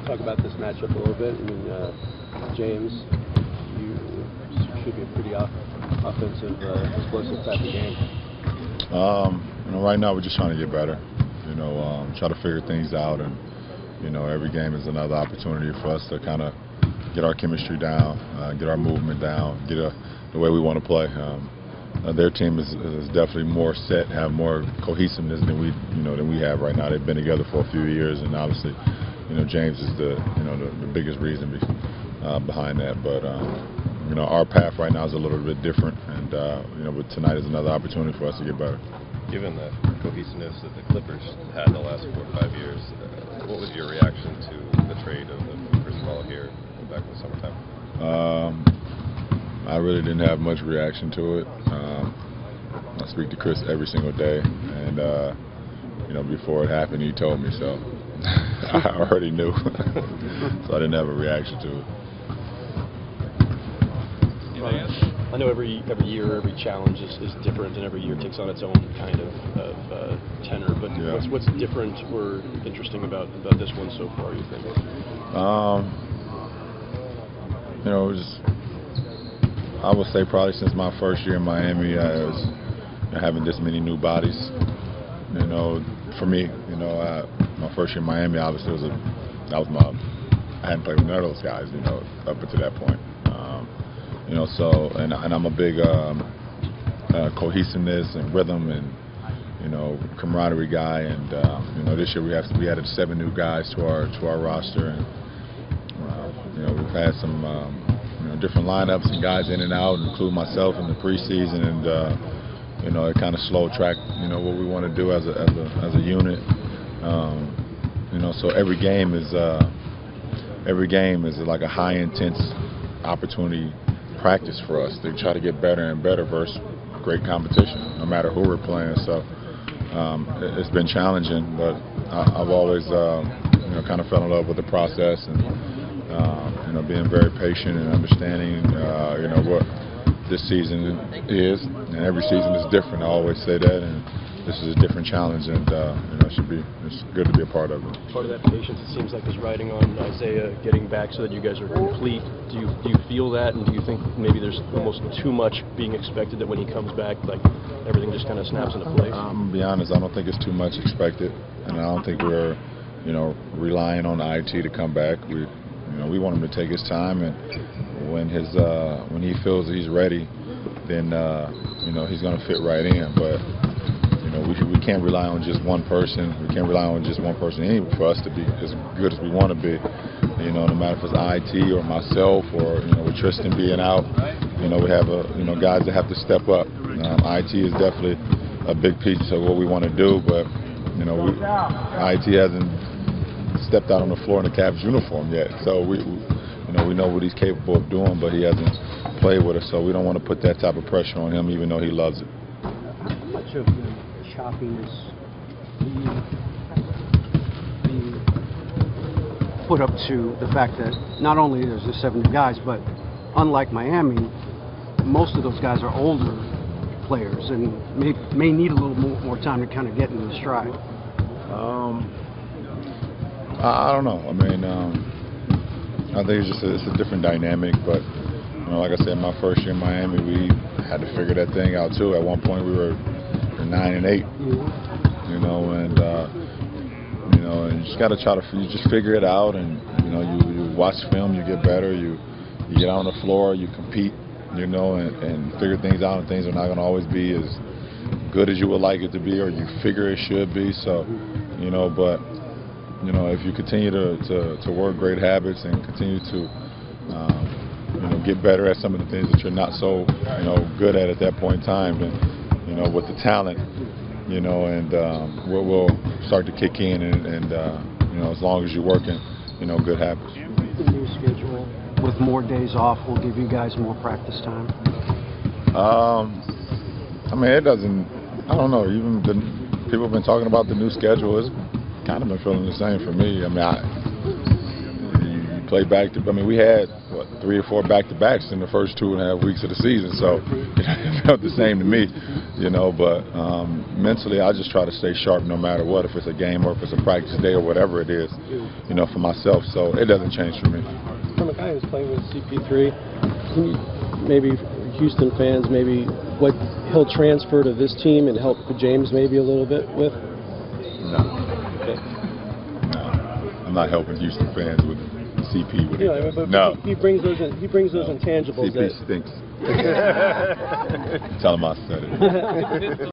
talk about this matchup a little bit. I mean, James, you should be a pretty offensive, explosive type of game. Right now we're just trying to get better. Try to figure things out, and every game is another opportunity for us to kind of get our chemistry down, get our movement down, get the way we want to play. Their team is definitely more set, have more cohesiveness than we have right now. They've been together for a few years, and obviously, James is the biggest reason behind that. But our path right now is a little bit different, and but tonight is another opportunity for us to get better. Given the cohesiveness that the Clippers had the last 4 or 5 years, what was your reaction to the trade of Chris Paul here back in the summertime? I really didn't have much reaction to it. I speak to Chris every single day, and before it happened, he told me, so I already knew. So I didn't have a reaction to it. I know every year, every challenge is different, and every year takes on its own kind of tenor. But yeah. What's different or interesting about this one so far, you think? I would say probably since my first year in Miami, I was having this many new bodies. For me, my first year in Miami, obviously I hadn't played with none of those guys, up until that point. So and I'm a big cohesiveness and rhythm and camaraderie guy, and this year we added 7 new guys to our roster, and we've had some different lineups and guys in and out, including myself in the preseason, and it kind of slow tracked what we want to do as a unit. So every game is like a high intense opportunity practice for us to try to get better and better versus great competition, no matter who we're playing. So it's been challenging, but I've always kind of fell in love with the process, and being very patient and understanding what this season is, and every season is different. I always say that, and this is a different challenge, and it's good to be a part of it. Part of that patience, it seems like, is riding on Isaiah getting back so that you guys are complete. Do you feel that, and do you think maybe there's almost too much being expected, that when he comes back, like everything just kind of snaps into place? I'm gonna be honest, I don't think it's too much expected, and I don't think we're relying on IT to come back. We want him to take his time, and when he feels that he's ready, then he's going to fit right in. But we can't rely on just one person. We can't rely on just one person anyway for us to be as good as we want to be. No matter if it's IT or myself or with Tristan being out, we have guys that have to step up. IT is definitely a big piece of what we want to do, but IT hasn't stepped out on the floor in the Cavs uniform yet, so we know what he's capable of doing, but he hasn't played with us, so we don't want to put that type of pressure on him, even though he loves it. How much of the choppiness being put up to the fact that not only there's the 7 new guys, but unlike Miami, most of those guys are older players and may need a little more time to kind of get into the stride? I don't know. I mean, I think it's a different dynamic. But like I said, my first year in Miami, we had to figure that thing out too. At one point, we were 9-8. And you just got to try to just figure it out. And you watch film, you get better. You get out on the floor, you compete. And figure things out. And things are not going to always be as good as you would like it to be, or you figure it should be. So, but. If you continue to work great habits and continue to get better at some of the things that you're not so good at that point in time, then with the talent, and we'll start to kick in, and as long as you're working, good habits. The new schedule with more days off will give you guys more practice time? I mean, it doesn't. I don't know. Even people have been talking about the new schedule. It's kind of been feeling the same for me. I mean, you play we had 3 or 4 back-to-backs in the first 2.5 weeks of the season, so it felt the same to me. you know, but mentally I just try to stay sharp no matter what, if it's a game or if it's a practice day or whatever it is, you know, for myself. So it doesn't change for me. From a guy who's playing with CP3, can you, maybe Houston fans, maybe what he'll transfer to this team and help James maybe a little bit with? No. No. I'm not helping Houston fans with CP. With but no. He brings those intangibles. CP stinks. Tell him I said it.